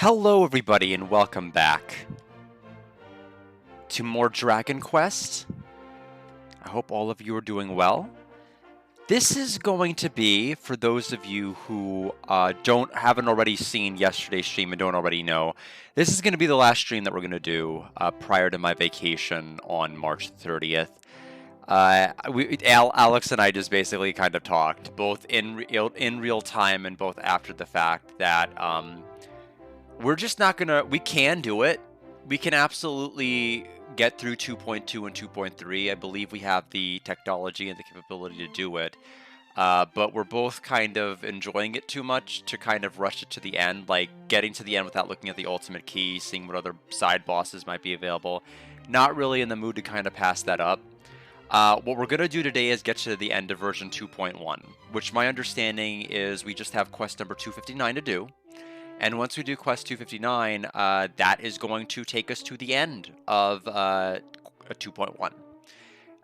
Hello, everybody, and welcome back to more Dragon Quest. I hope all of you are doing well. This is going to be, for those of you who haven't already seen yesterday's stream and don't already know, this is going to be the last stream that we're going to do prior to my vacation on March 30th. Alex and I just basically kind of talked, both in real time and both after the fact, that we're just not gonna. We can do it. We can absolutely get through 2.2 and 2.3. I believe we have the technology and the capability to do it. But we're both kind of enjoying it too much to kind of rush it to the end, like getting to the end without looking at the ultimate key, seeing what other side bosses might be available. Not really in the mood to kind of pass that up. What we're going to do today is get to the end of version 2.1, which my understanding is we just have quest number 259 to do. And once we do quest 259, that is going to take us to the end of 2.1.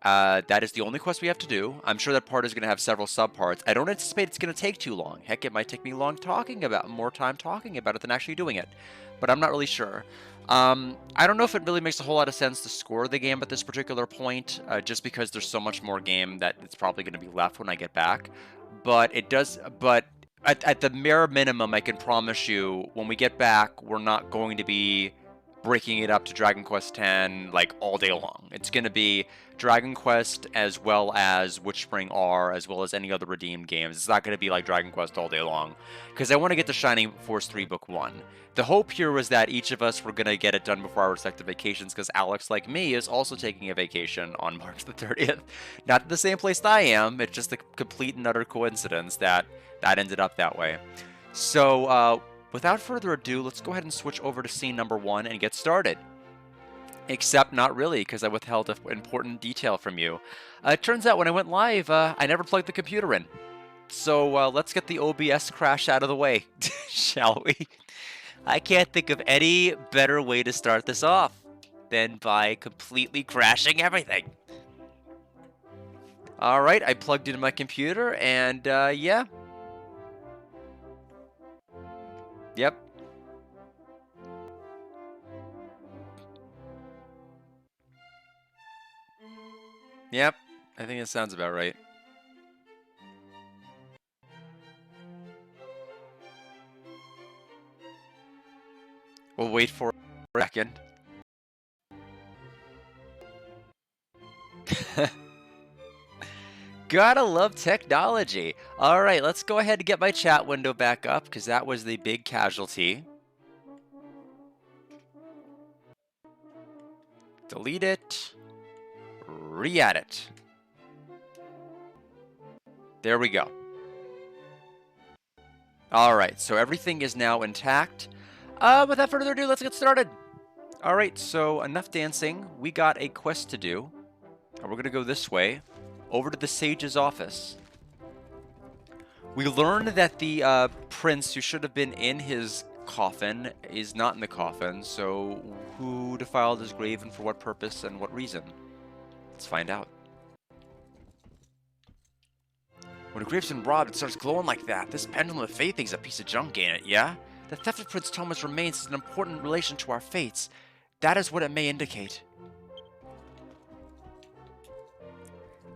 That is the only quest we have to do. I'm sure that part is going to have several subparts. I don't anticipate it's going to take too long. Heck, it might take me more time talking about it than actually doing it. But I'm not really sure. I don't know if it really makes a whole lot of sense to score the game at this particular point, just because there's so much more game that it's probably going to be left when I get back. But it does. But at the mere minimum, I can promise you, when we get back, we're not going to be breaking it up to Dragon Quest X like all day long. It's going to be Dragon Quest as well as Witchspring R, as well as any other redeemed games. It's not going to be like Dragon Quest all day long, because I want to get the Shining Force 3 Book 1. The hope here was that each of us were going to get it done before our respective vacations, because Alex, like me, is also taking a vacation on March the 30th. Not the same place that I am, it's just a complete and utter coincidence that ended up that way. So, without further ado, let's go ahead and switch over to scene number 1 and get started. Except not really, because I withheld an important detail from you. It turns out when I went live, I never plugged the computer in. So let's get the OBS crash out of the way, shall we? I can't think of any better way to start this off than by completely crashing everything. Alright, I plugged into my computer, and yeah. Yep. Yep, I think it sounds about right. We'll wait for a second. Gotta love technology. All right, let's go ahead and get my chat window back up, because that was the big casualty. Delete it. Re-add it. There we go. All right, so everything is now intact. Without further ado, let's get started. All right, so enough dancing. We got a quest to do. And we're going to go this way, over to the sage's office. We learned that the prince who should have been in his coffin is not in the coffin, so who defiled his grave and for what purpose and what reason? Let's find out. When a grave's been robbed, it starts glowing like that. This pendulum of fate thing's a piece of junk, ain't it, yeah? The theft of Prince Thomas' remains is an important relation to our fates. That is what it may indicate.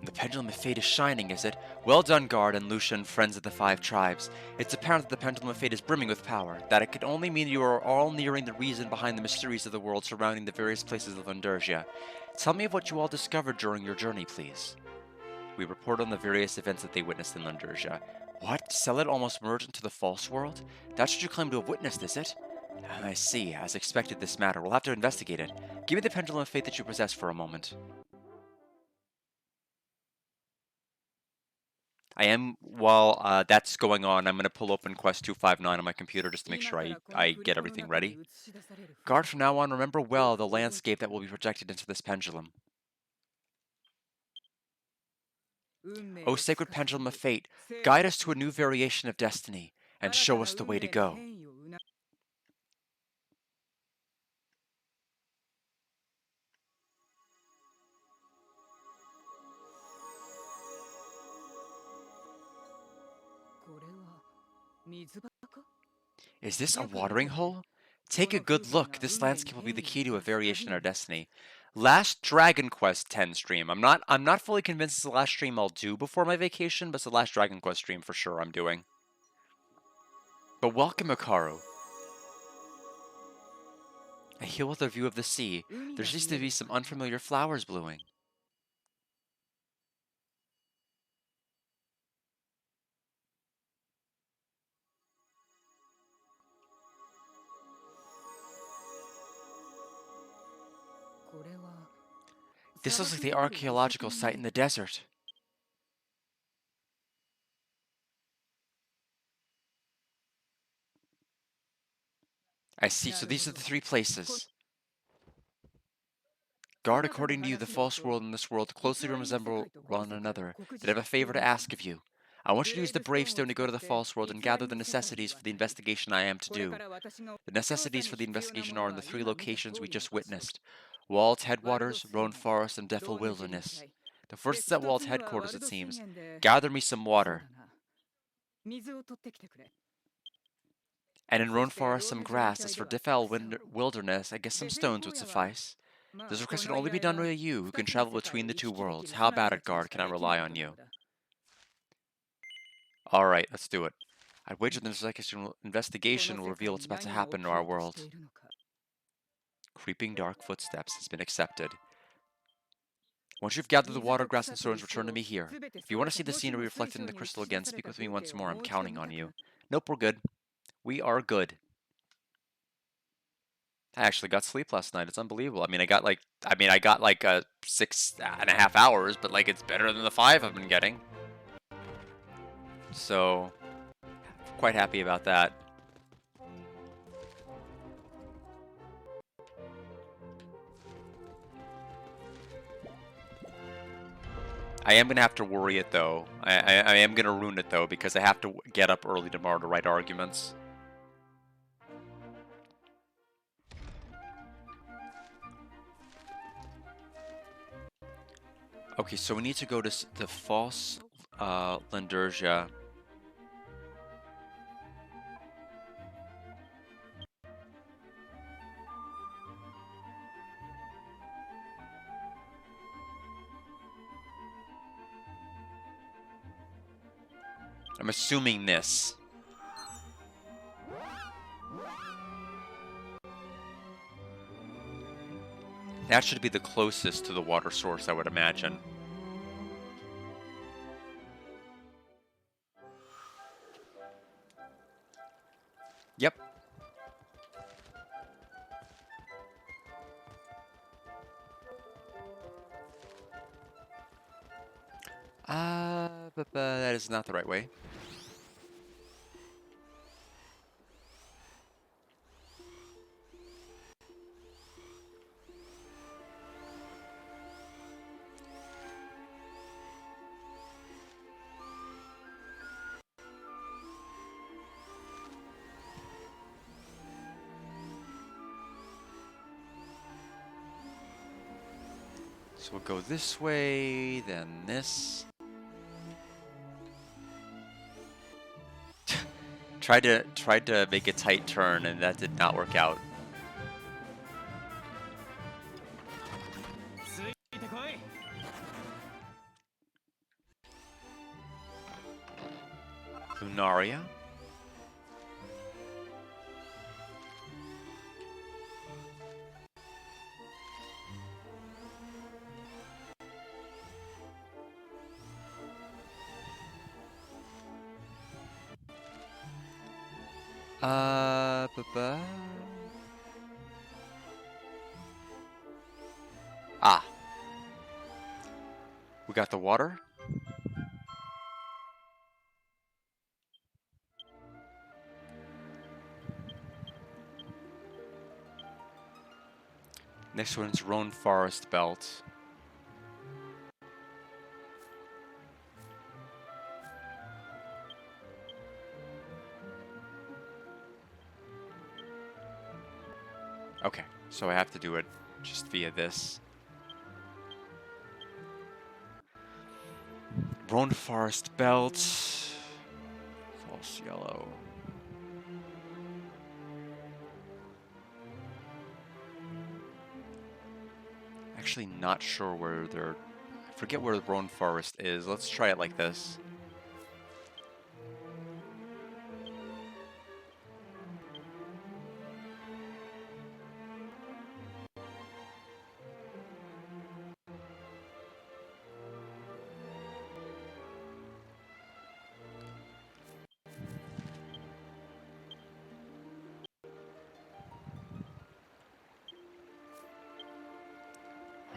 The pendulum of fate is shining, is it? Well done, Guard and Lucian, friends of the 5 tribes. It's apparent that the pendulum of fate is brimming with power, that it could only mean you are all nearing the reason behind the mysteries of the world surrounding the various places of Lundergia. Tell me of what you all discovered during your journey, please. We report on the various events that they witnessed in Lundergia. What? Celet almost merged into the false world? That's what you claim to have witnessed, is it? I see. As expected, this matter. We'll have to investigate it. Give me the pendulum of fate that you possess for a moment. While that's going on, I'm going to pull open Quest 259 on my computer just to make sure I get everything ready. Guard, from now on, remember well the landscape that will be projected into this pendulum. O sacred pendulum of fate, guide us to a new variation of destiny, and show us the way to go. Is this a watering hole? Take a good look. This landscape will be the key to a variation in our destiny. Last Dragon Quest X stream. I'm not fully convinced it's the last stream I'll do before my vacation, but it's the last Dragon Quest stream for sure I'm doing. But welcome, Hikaru. A hill with a view of the sea. There seems to be some unfamiliar flowers blooming. This looks like the archaeological site in the desert. I see, so these are the three places. Guard, according to you, the false world and this world closely resemble one another. But I have a favor to ask of you. I want you to use the Bravestone to go to the false world and gather the necessities for the investigation I am to do. The necessities for the investigation are in the three locations we just witnessed. Wald's Headwaters, Roan Forest, and Defil Wilderness. The first is at Wald's headquarters, it seems. Gather me some water. And in Roan Forest, some grass. As for Defil Wilderness, I guess some stones would suffice. This request can only be done by you, who can travel between the two worlds. How about it, Guard? Can I rely on you? Alright, let's do it. I wager the investigation will reveal what's about to happen to our world. Creeping dark footsteps has been accepted. Once you've gathered the water, grass, and stones, return to me here. If you want to see the scenery reflected in the crystal again, speak with me once more. I'm counting on you. Nope, we're good. We are good. I actually got sleep last night. It's unbelievable. I got like 6.5 hours, but like it's better than the 5 I've been getting. So, quite happy about that. I am going to have to worry it though. I am going to ruin it though because I have to get up early tomorrow to write arguments. Okay, so we need to go to the false Lindergia. I'm assuming this. That should be the closest to the water source, I would imagine. Yep. But that is not the right way. So we'll go this way, then this. Tried to make a tight turn, and that did not work out. Lunaria. Ah. We got the water. Next one's Roan Forest Belt. Okay, so I have to do it just via this. Roan Forest Belt. False yellow. actually not sure where they're... I forget where Roan Forest is. Let's try it like this.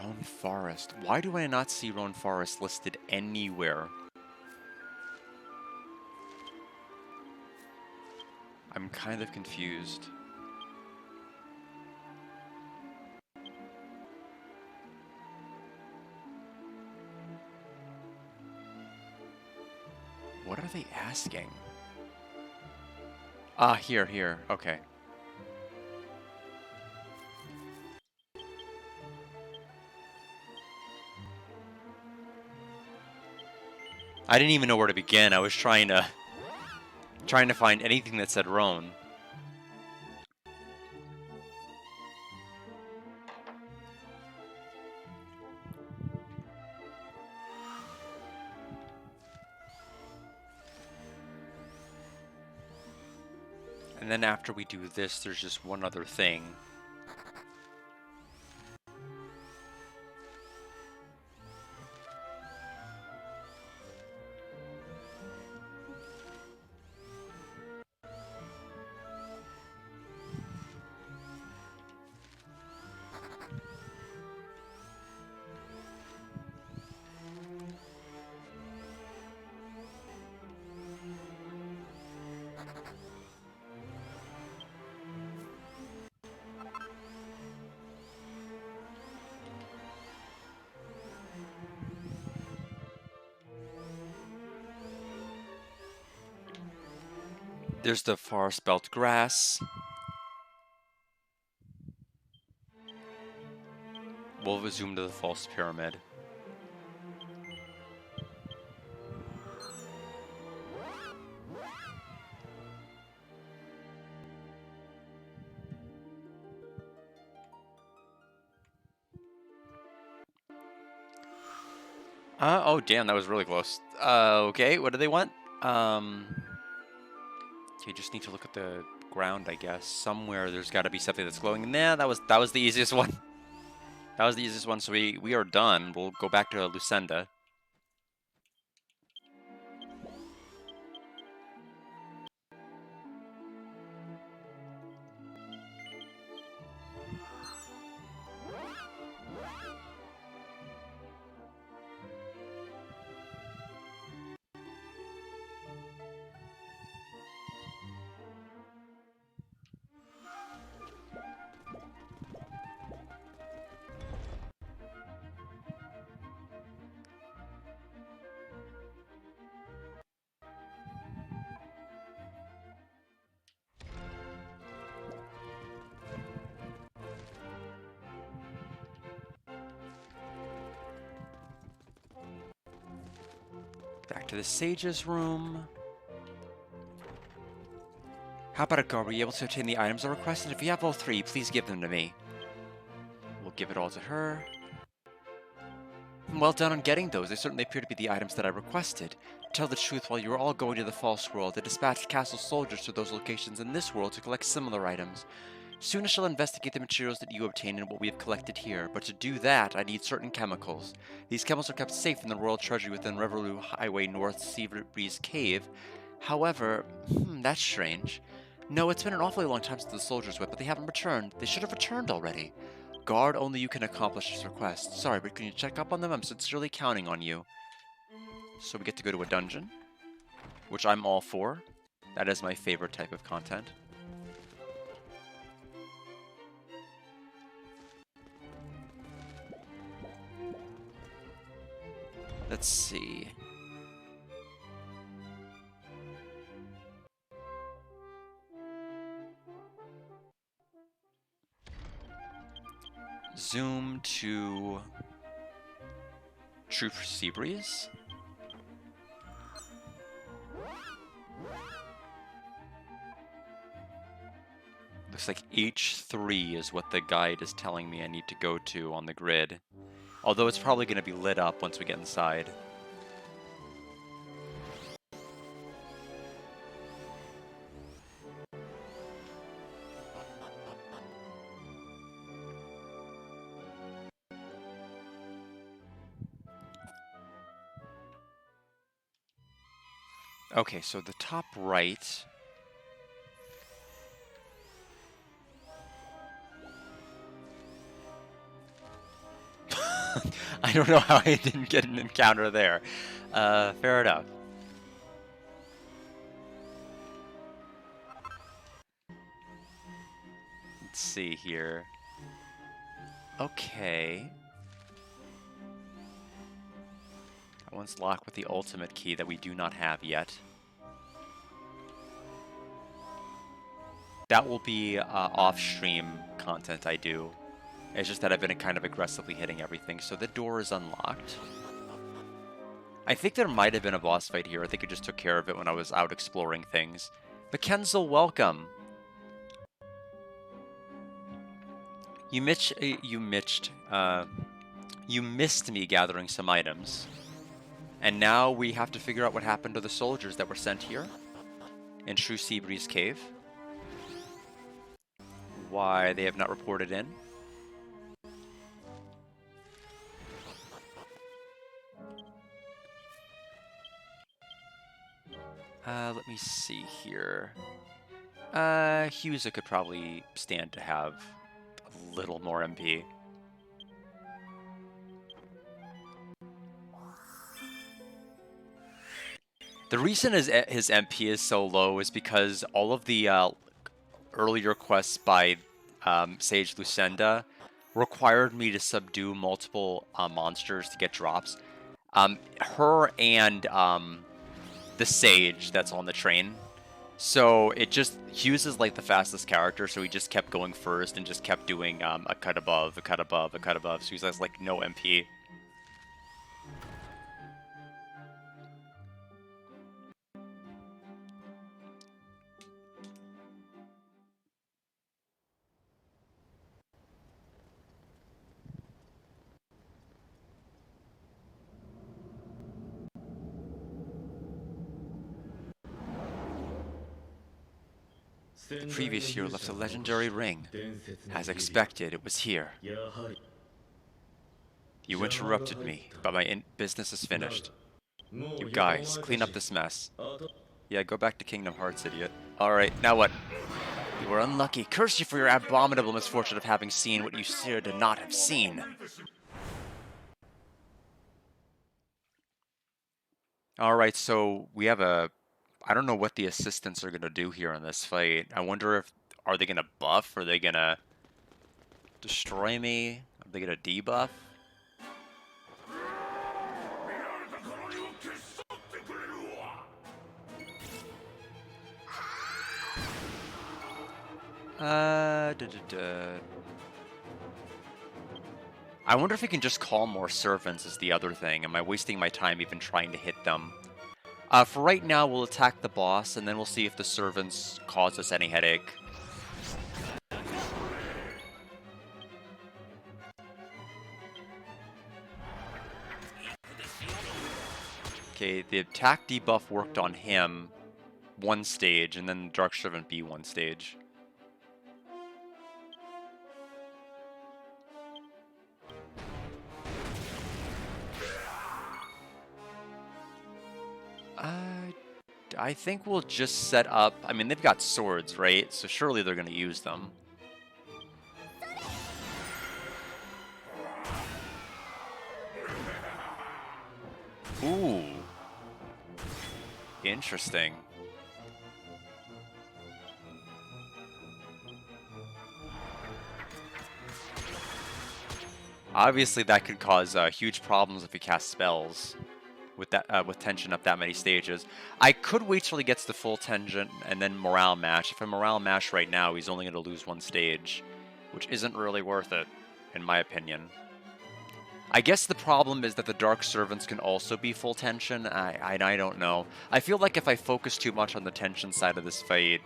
Roan Forest. Why do I not see Roan Forest listed anywhere? I'm kind of confused. What are they asking? Ah, here. Okay. I didn't even know where to begin. I was trying to find anything that said Roan. And then after we do this, there's just one other thing. There's the forest belt grass. We'll resume to the false pyramid. Oh damn, that was really close. Okay, what do they want? Okay, just need to look at the ground, I guess. Somewhere there's got to be something that's glowing. Nah, that was the easiest one. That was the easiest one, so we are done. We'll go back to Lucenda. Back to the sage's room. How about it, go? Were you able to obtain the items I requested? If you have all three, please give them to me. We'll give it all to her. Well done on getting those. They certainly appear to be the items that I requested. To tell the truth, while you were all going to the false world, I dispatched castle soldiers to those locations in this world to collect similar items. Soon I shall investigate the materials that you obtained and what we have collected here, but to do that, I need certain chemicals. These chemicals are kept safe in the royal treasury within Reverloo Highway North Sea Breeze Cave. However, that's strange. No, it's been an awfully long time since the soldiers went, but they haven't returned. They should have returned already. Guard, only you can accomplish this request. Sorry, but can you check up on them? I'm sincerely counting on you. So we get to go to a dungeon, which I'm all for. That is my favorite type of content. Let's see. Zoom to True Sea Breeze. Looks like H3 is what the guide is telling me I need to go to on the grid. Although it's probably going to be lit up once we get inside. Okay, so the top right. I don't know how I didn't get an encounter there. Fair enough. Let's see here. Okay. That one's locked with the ultimate key that we do not have yet. That will be off-stream content I do. It's just that I've been kind of aggressively hitting everything, so the door is unlocked. I think there might have been a boss fight here. I think I just took care of it when I was out exploring things. But Kenzel, welcome! You missed me gathering some items. And now we have to figure out what happened to the soldiers that were sent here in True Seabreeze Cave. Why they have not reported in. Let me see here. Husa could probably stand to have a little more MP. The reason his MP is so low is because all of the earlier quests by Sage Lucenda required me to subdue multiple monsters to get drops. Her and the Sage that's on the train. So it just, Hughes is like the fastest character, so he just kept going first and just kept doing a cut above, a cut above, a cut above. So he has like no MP. The previous year left a legendary ring. As expected, it was here. You interrupted me, but my business is finished. You guys, clean up this mess. Yeah, go back to Kingdom Hearts, idiot. Alright, now what? You were unlucky. Curse you for your abominable misfortune of having seen what you should not have seen. Alright, so we have a... I don't know what the assistants are going to do here in this fight. I wonder if... Are they going to buff? Are they going to destroy me? Are they going to debuff? I wonder if we can just call more servants is the other thing. Am I wasting my time even trying to hit them? For right now, we'll attack the boss, and then we'll see if the servants cause us any headache. Okay, the attack debuff worked on him one stage, and then Dark Servant B one stage. I think we'll just set up... I mean, they've got swords, right? So surely they're going to use them. Ooh. Interesting. Obviously, that could cause huge problems if he casts spells with that with tension up that many stages. I could wait till he gets the full tension and then morale match. If I morale match right now, he's only going to lose one stage, which isn't really worth it, in my opinion. I guess the problem is that the Dark Servants can also be full tension. I don't know. I feel like if I focus too much on the tension side of this fight,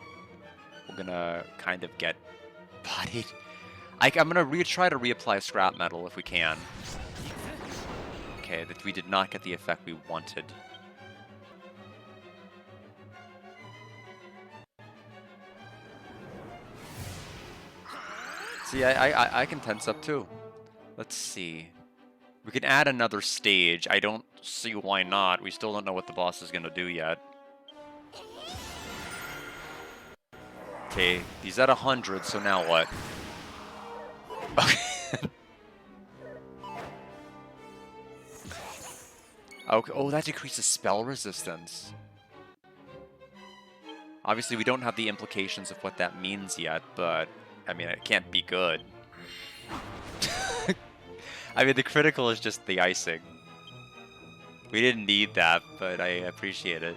we're gonna kind of get bodied. I'm gonna try to reapply scrap metal if we can. Okay, that we did not get the effect we wanted. See, I can tense up too. Let's see. We can add another stage. I don't see why not. We still don't know what the boss is going to do yet. Okay, he's at 100, so now what? Okay. Oh, that decreases spell resistance. Obviously, we don't have the implications of what that means yet, but, I mean, it can't be good. I mean, the critical is just the icing. We didn't need that, but I appreciate it.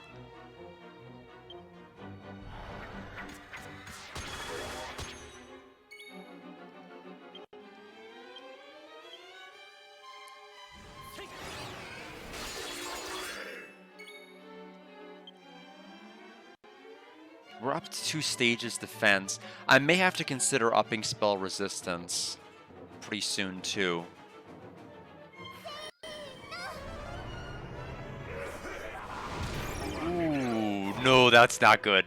We're up to 2 stages defense. I may have to consider upping spell resistance pretty soon, too. Ooh, no, that's not good.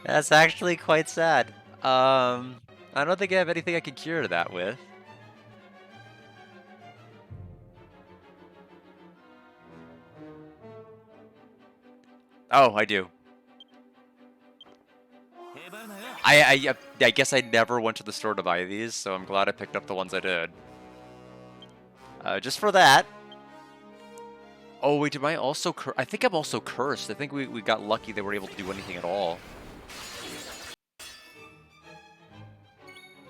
That's actually quite sad. I don't think I have anything I can cure that with. Oh, I do. I guess I never went to the store to buy these, so I'm glad I picked up the ones I did. Just for that. Oh, wait, am I also I think I'm also cursed. I think we got lucky they were able to do anything at all.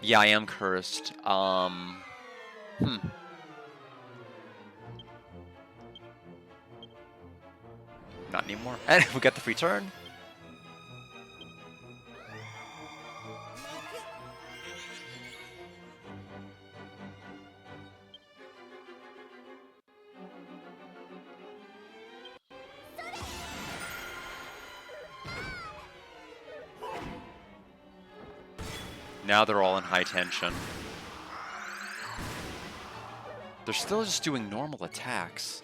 Yeah, I am cursed. Not anymore. And we got the free turn. Now they're all in high tension. They're still just doing normal attacks,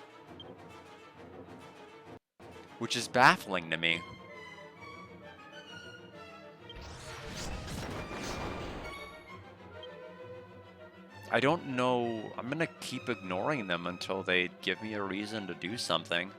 which is baffling to me. I don't know. I'm gonna keep ignoring them until they give me a reason to do something.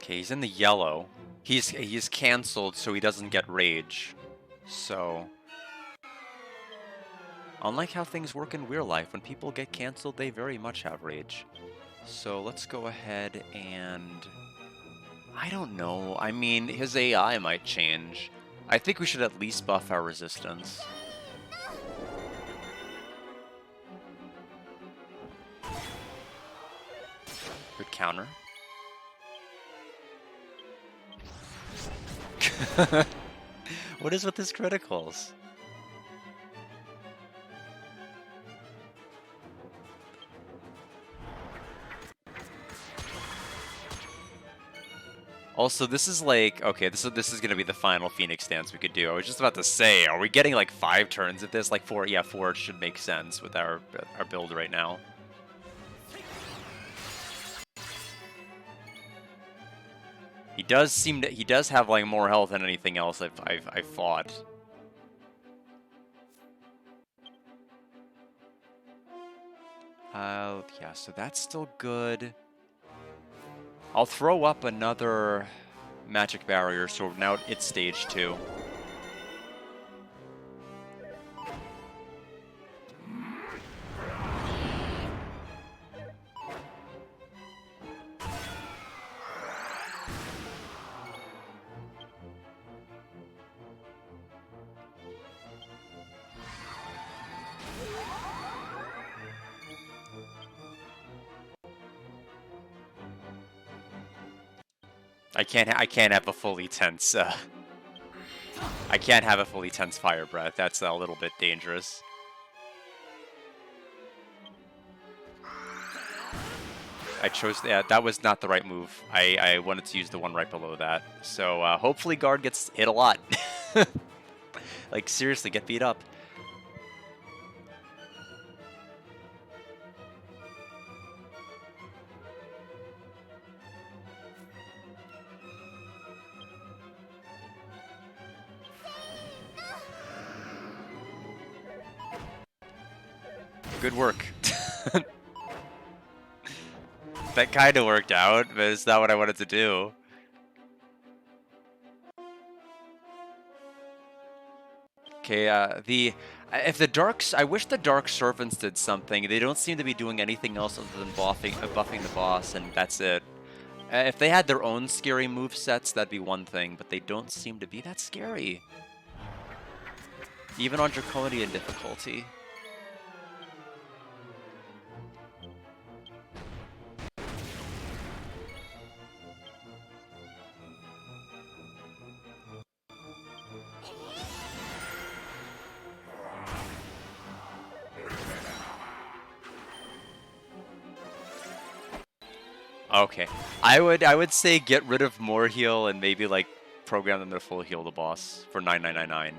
Okay, he's in the yellow. He's canceled, so he doesn't get rage. So, unlike how things work in real life, when people get canceled, they very much have rage. So let's go ahead and... I don't know. I mean, his AI might change. I think we should at least buff our resistance. Good counter. What is with his criticals? Also, this is like, okay, this is gonna be the final Phoenix dance we could do. I was just about to say, are we getting like 5 turns at this? Like 4, yeah, 4 should make sense with our build right now. He does have like more health than anything else I've fought. Yeah, so that's still good. I'll throw up another magic barrier, so now it's stage 2. I can't have a fully tense. I can't have a fully tense fire breath. That's a little bit dangerous. I chose that was not the right move. I wanted to use the one right below that. So hopefully guard gets hit a lot. Like seriously, get beat up. Good work. That kind of worked out, but it's not what I wanted to do. Okay, if the darks, I wish the dark servants did something. They don't seem to be doing anything else other than buffing the boss, and that's it. If they had their own scary move sets, that'd be one thing, but they don't seem to be that scary. Even on Draconian difficulty. Okay, I would say get rid of more heal and maybe like program them to full heal the boss for 9999.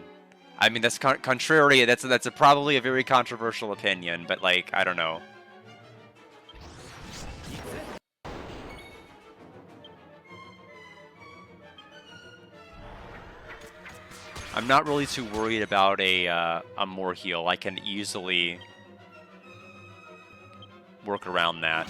I mean that's contrary. That's probably a very controversial opinion, but like I don't know. I'm not really too worried about a more heal. I can easily work around that.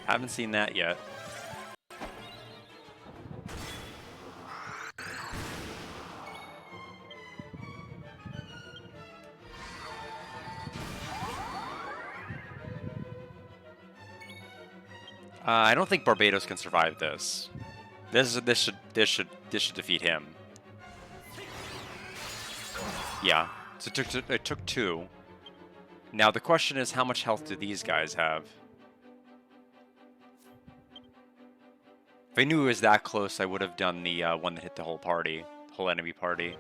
Haven't seen that yet. I don't think Barbados can survive this. This should defeat him. Yeah, so it took 2. Now the question is, how much health do these guys have? If I knew it was that close, I would have done the one that hit the whole party, whole enemy party.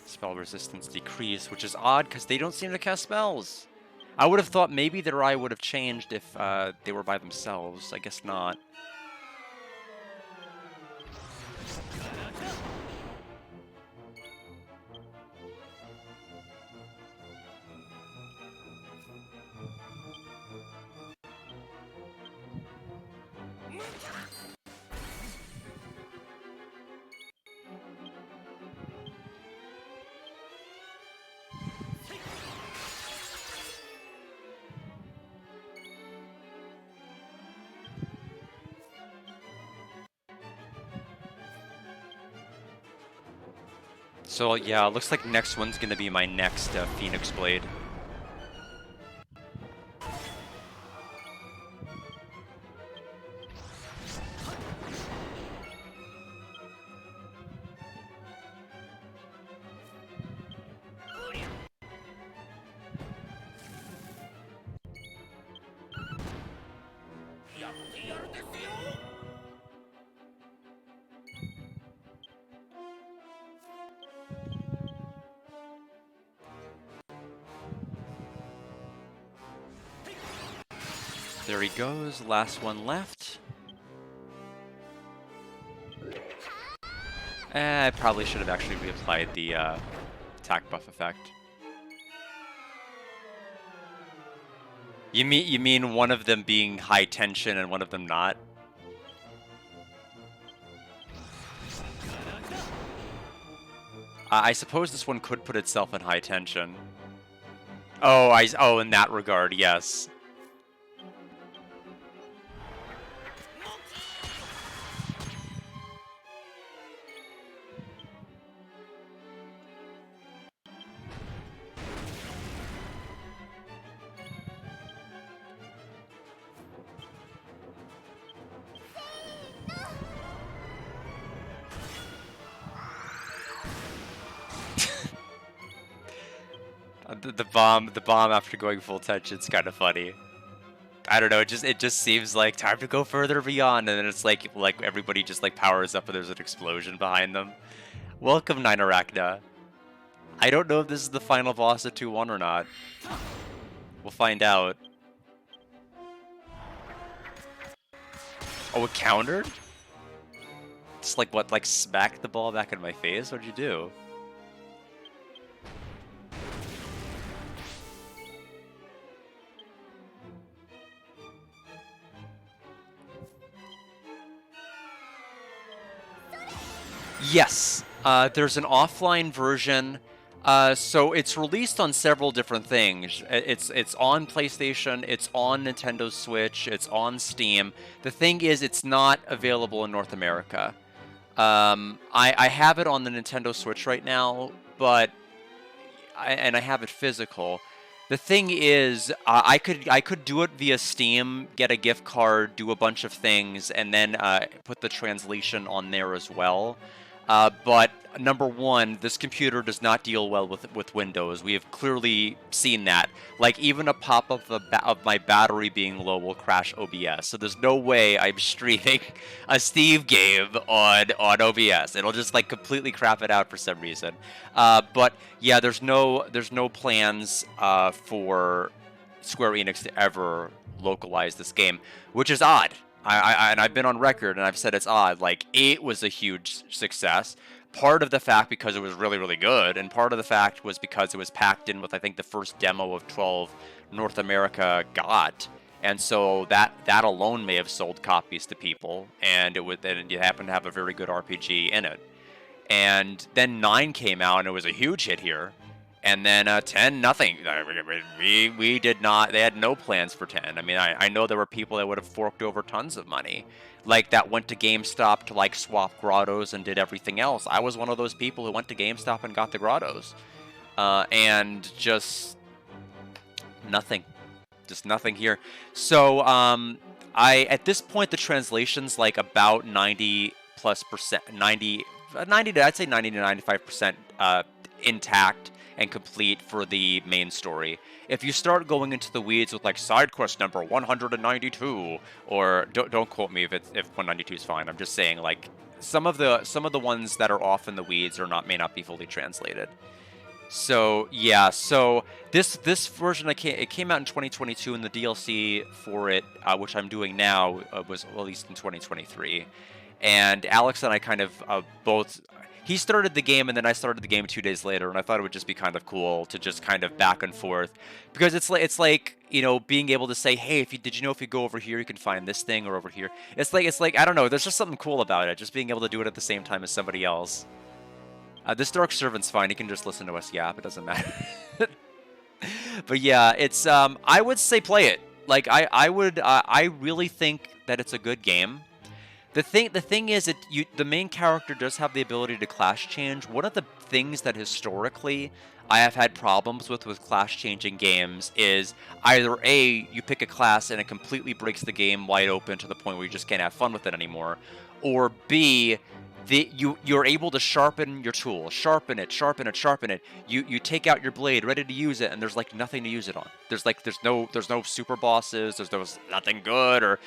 Spell resistance decrease, which is odd because they don't seem to cast spells. I would have thought maybe their eye would have changed if they were by themselves. I guess not. So yeah, looks like next one's gonna be my next Phoenix Blade. There he goes, last one left. I probably should have actually reapplied the attack buff effect. You mean one of them being high tension and one of them not? I suppose this one could put itself in high tension. Oh, in that regard, yes. The bomb after going full tension's kind of funny. I don't know, it just seems like time to go further beyond, and then it's like everybody just like powers up and there's an explosion behind them. Welcome, Nine Arachna. I don't know if this is the final boss of 2-1 or not. We'll find out. Oh, it countered? Just like what, like smacked the ball back in my face? What'd you do? Yes, there's an offline version. So it's released on several different things. It's on PlayStation, it's on Nintendo Switch, it's on Steam. The thing is, it's not available in North America. I have it on the Nintendo Switch right now, but I have it physical. The thing is, I could do it via Steam, get a gift card, do a bunch of things, and then put the translation on there as well. But number one, this computer does not deal well with Windows. We have clearly seen that. Like, even a pop-up of my battery being low will crash OBS. So there's no way I'm streaming a Steve game on OBS. It'll just like completely crap it out for some reason. But yeah, there's no plans for Square Enix to ever localize this game, which is odd. And I've been on record and I've said it's odd. Like, 8 was a huge success. Part of the fact because it was really, really good, and part of the fact was because it was packed in with, I think, the first demo of 12 North America got. And so that alone may have sold copies to people, and it happened to have a very good RPG in it. And then 9 came out, and it was a huge hit here. And then 10, nothing. We did not. They had no plans for 10. I mean, I know there were people that would have forked over tons of money, like that went to GameStop to like swap grottos and did everything else. I was one of those people who went to GameStop and got the grottos, and just nothing, just nothing here. So at this point the translation's like about 90+%, 90 to, I'd say 90 to 95% intact and complete for the main story. If you start going into the weeds with like side quest number 192, or don't quote me if 192 is fine. I'm just saying like some of the ones that are off in the weeds may not be fully translated. So yeah, so this version it came out in 2022, and the DLC for it, which I'm doing now, was released in 2023. And Alex and I kind of both. He started the game, and then I started the game 2 days later, and I thought it would just be kind of cool to just kind of back and forth, because it's like you know, being able to say, hey, did you know if you go over here you can find this thing, or over here. It's like I don't know. There's just something cool about it, just being able to do it at the same time as somebody else. This Dark Servant's fine. He can just listen to us yap. It doesn't matter. But yeah, it's I would say play it. Like I really think that it's a good game. The thing is that the main character does have the ability to class change. One of the things that historically I have had problems with class changing games is either A, you pick a class and it completely breaks the game wide open to the point where you just can't have fun with it anymore, or B, you're able to sharpen your tool, sharpen it. You take out your blade, ready to use it, and there's like nothing to use it on. There's no super bosses. There's nothing good. Or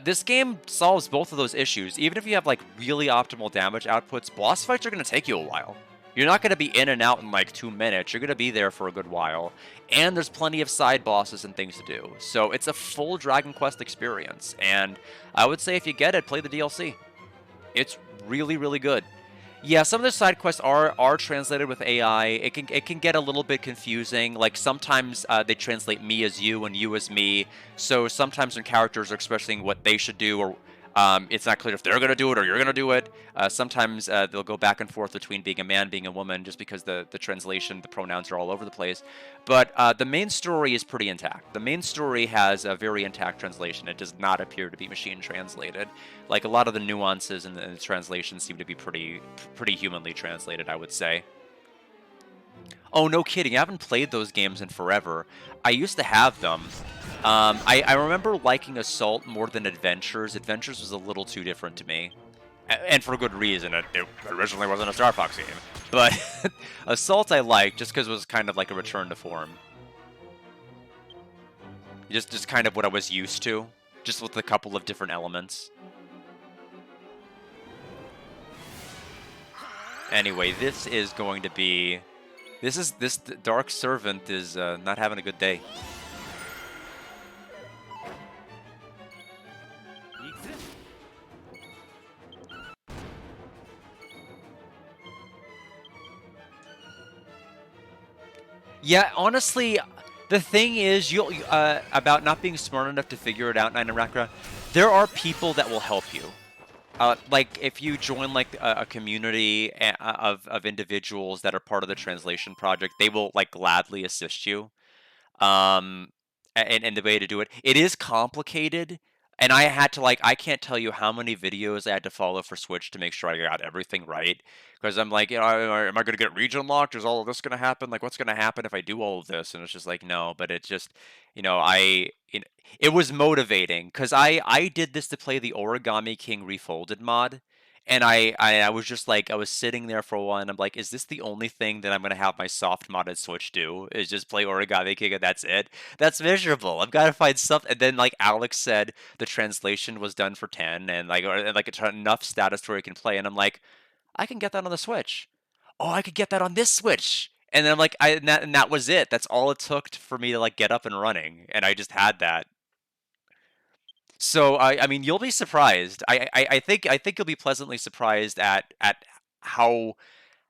this game solves both of those issues. Even if you have like really optimal damage outputs, boss fights are going to take you a while. You're not going to be in and out in like 2 minutes. You're going to be there for a good while. And there's plenty of side bosses and things to do. So it's a full Dragon Quest experience. And I would say if you get it, play the DLC. It's really, really good. Yeah, some of the side quests are translated with AI. It can get a little bit confusing. Like sometimes they translate me as you and you as me. So sometimes when characters are expressing what they should do, or it's not clear if they're gonna do it or you're gonna do it. Sometimes they'll go back and forth between being a man, being a woman, just because the translation, the pronouns are all over the place. But the main story is pretty intact. The main story has a very intact translation. It does not appear to be machine translated. Like a lot of the nuances in the translation seem to be pretty humanly translated, I would say. Oh, no kidding. I haven't played those games in forever. I used to have them. I remember liking Assault more than Adventures. Adventures was a little too different to me. And for good reason. It originally wasn't a Star Fox game. But Assault I liked just because it was kind of like a return to form. Just kind of what I was used to. Just with a couple of different elements. Anyway, this is going to be... This Dark Servant is not having a good day. Yeah, honestly, the thing is, you'll about not being smart enough to figure it out, Nine Rakra, there are people that will help you. Like if you join like a community of individuals that are part of the translation project, they will like gladly assist you. And the way to do it, it is complicated, and I had to like I can't tell you how many videos I had to follow for Switch to make sure I got everything right. Because I'm like, am I going to get region locked? Is all of this going to happen? Like, what's going to happen if I do all of this? And it's just like, no. But it's just, it was motivating because I did this to play the Origami King Refolded mod. And I was just like, I was sitting there for a while, and I'm like, is this the only thing that I'm going to have my soft modded Switch do? Is just play Origami King and that's it? That's miserable. I've got to find something. And then, like, Alex said, the translation was done for 10, and, like it's enough status where you can play. And I'm like, I can get that on the Switch. Oh, I could get that on this Switch. And then, I'm like, and that was it. That's all it took for me to, like, get up and running. And I just had that. So I mean, you'll be surprised. I think you'll be pleasantly surprised at how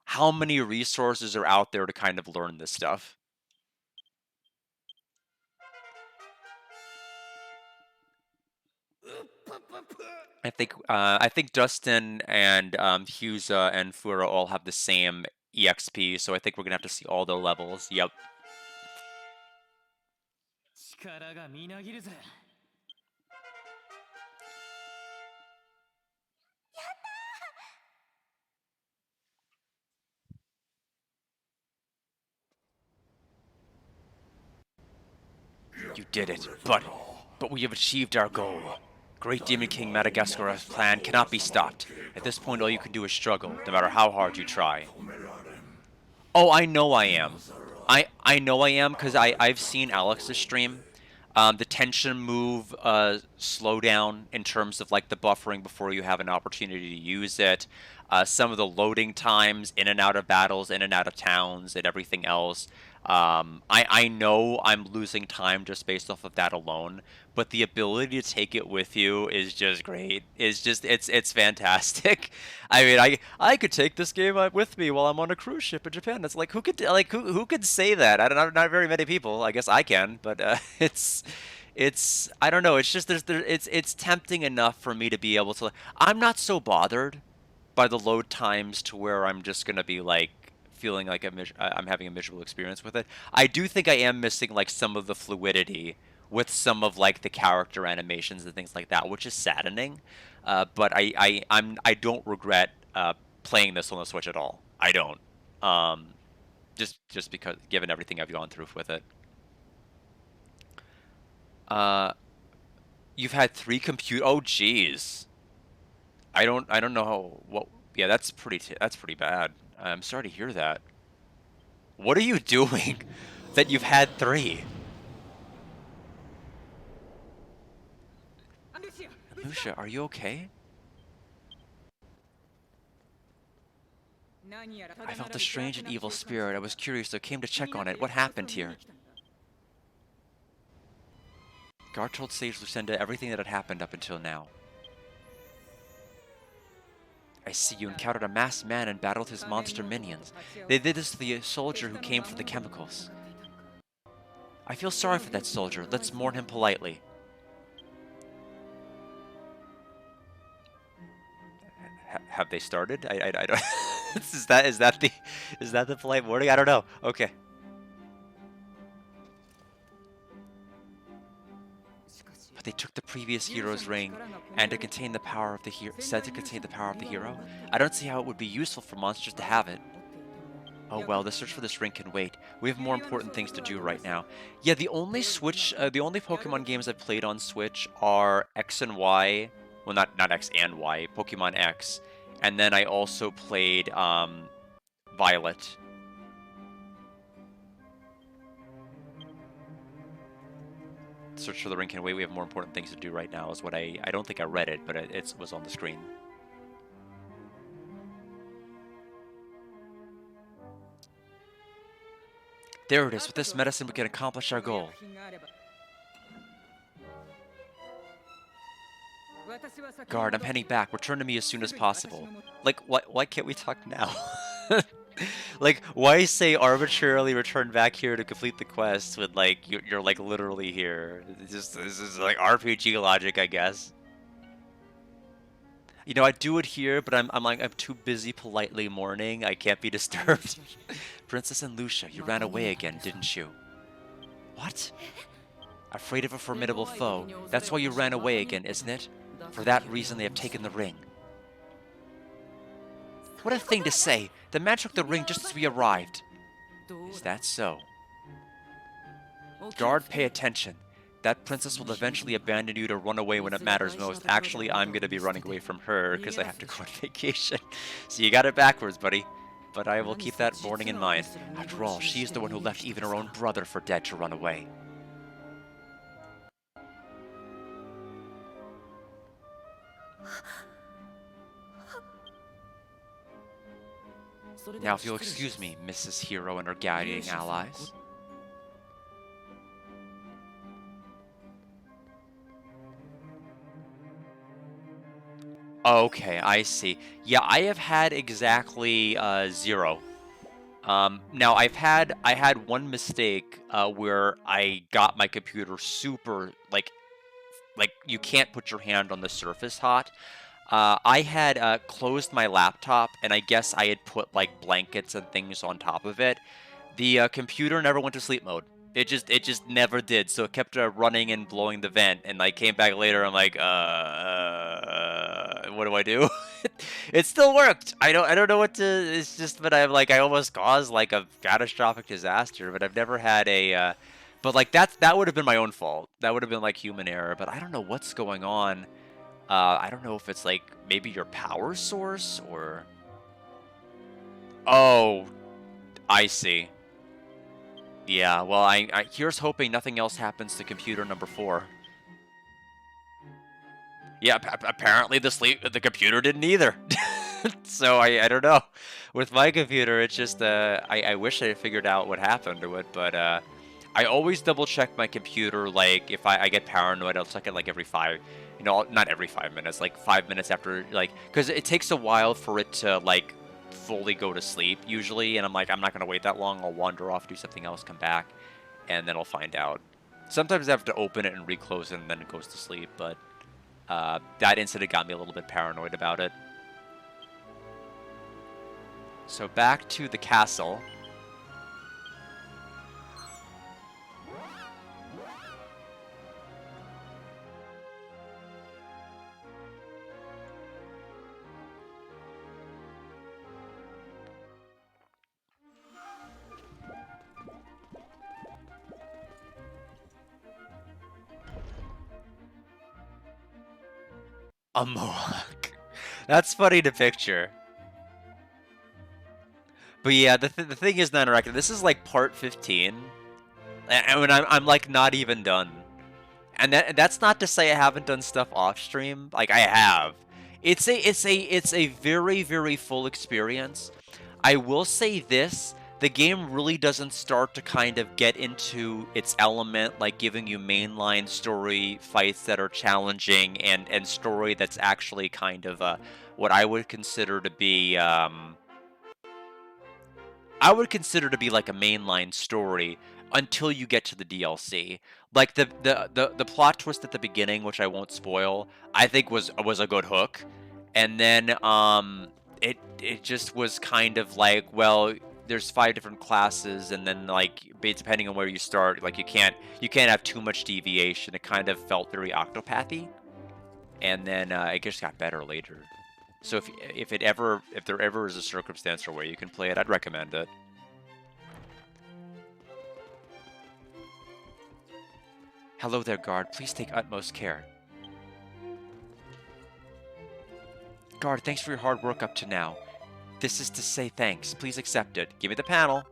how many resources are out there to kind of learn this stuff. I think Dustin and Husa and Fura all have the same EXP, so I think we're gonna have to see all the levels. Yep. You did it, but we have achieved our goal. Great Demon King Madagascar's plan cannot be stopped. At this point, all you can do is struggle, no matter how hard you try. Oh, I know I am. I know I am because I've seen Alex's stream. The tension move slow down in terms of like the buffering before you have an opportunity to use it. Some of the loading times in and out of battles, in and out of towns, and everything else. I know I'm losing time just based off of that alone, but the ability to take it with you is just great. It's fantastic. I mean, I could take this game with me while I'm on a cruise ship in Japan. It's like who could say that? I don't know, not very many people. I guess I can, but it's I don't know. It's just it's tempting enough for me to be able to. I'm not so bothered by the load times to where I'm just gonna be like feeling like I'm having a miserable experience with it. I do think I am missing like some of the fluidity with some of like the character animations and things like that, which is saddening. But I don't regret playing this on the Switch at all. I don't. Um, just because given everything I've gone through with it. Uh, you've had three compute. Oh, jeez. I don't know how. What? Yeah, that's pretty bad. I'm sorry to hear that. What are you doing that you've had three? Lucia, are you okay? I felt a strange and evil spirit. I was curious, so came to check on it. What happened here? Guard told Sage Lucinda everything that had happened up until now. I see you encountered a masked man and battled his monster minions. They did this to the soldier who came for the chemicals. I feel sorry for that soldier. Let's mourn him politely. Have they started? I don't. is that the polite mourning? I don't know. Okay. But they took the previous hero's ring, and to contain the power of the hero, said to contain the power of the hero. I don't see how it would be useful for monsters to have it. Oh well, the search for this ring can wait. We have more important things to do right now. Yeah, the only Pokemon games I've played on Switch are X and Y. Well, not X and Y, Pokemon X. And then I also played Violet. Search for the ring can wait. We have more important things to do right now is what I don't think I read it, but it was on the screen. There it is. With this medicine, we can accomplish our goal. Guard, I'm heading back. Return to me as soon as possible. Like, why can't we talk now? Like, why say arbitrarily return back here to complete the quest when, like, you're like, literally here? This is, like, RPG logic, I guess. You know, I do it here, but I'm too busy politely mourning. I can't be disturbed. Princess and Lucia, you ran away again, didn't you? What? Afraid of a formidable foe. That's why you ran away again, isn't it? For that reason, they have taken the ring. What a thing to say! The man took the ring just as we arrived. Is that so? Guard, pay attention. That princess will eventually abandon you to run away when it matters most. Actually, I'm going to be running away from her because I have to go on vacation. So you got it backwards, buddy. But I will keep that warning in mind. After all, she's the one who left even her own brother for dead to run away. Now, if you'll excuse me, Mrs. Hero and her guiding allies. Okay, I see. Yeah, I have had exactly 0. Now I had one mistake where I got my computer super like you can't put your hand on the surface hot. I had closed my laptop, and I guess I had put like blankets and things on top of it. The computer never went to sleep mode. It just never did. So it kept running and blowing the vent, and I came back later. I'm like, what do I do? It still worked. I don't know what to. It's just, but I'm like, I almost caused like a catastrophic disaster. But I've never had a. But like that would have been my own fault. That would have been like human error. But I don't know what's going on. I don't know if it's like maybe your power source or. Oh, I see. Yeah, well, here's hoping nothing else happens to computer number 4. Yeah, apparently the computer didn't either. So I don't know. With my computer, it's just I wish I had figured out what happened to it, but I always double check my computer. Like if I get paranoid, I'll check it like every 5, not every 5 minutes, like 5 minutes after, like, because it takes a while for it to like fully go to sleep usually, and I'm like, I'm not gonna wait that long. I'll wander off, do something else, come back, and then I'll find out. Sometimes I have to open it and reclose it, and then it goes to sleep. But that incident got me a little bit paranoid about it. So back to the castle. A mohawk. That's funny to picture. But yeah, the thing is, non-interactive. This is like part 15, and when I'm like not even done. And that's not to say I haven't done stuff off stream. Like I have. It's a very, very full experience. I will say this, the game really doesn't start to kind of get into its element, like giving you mainline story fights that are challenging and story that's actually kind of what I would consider to be like a mainline story until you get to the DLC. Like the plot twist at the beginning, which I won't spoil, I think was a good hook. And then it just was kind of like, well, there's 5 different classes, and then like depending on where you start, like you can't have too much deviation. It kind of felt very Octopathy, and then it just got better later. So if there ever is a circumstance or where you can play it, I'd recommend it. Hello there, guard. Please take utmost care. Guard, thanks for your hard work up to now. This is to say thanks. Please accept it. Give me the panel.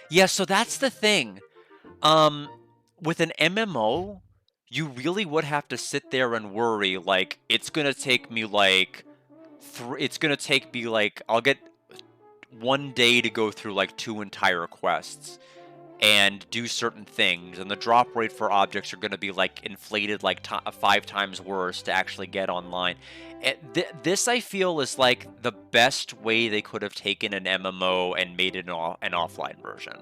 Yeah, so that's the thing. Um, with an MMO, you really would have to sit there and worry, like, it's gonna take me like I'll get 1 day to go through like 2 entire quests and do certain things, and the drop rate for objects are going to be like inflated like 5 times worse to actually get online. This I feel is like the best way they could have taken an MMO and made it an offline version.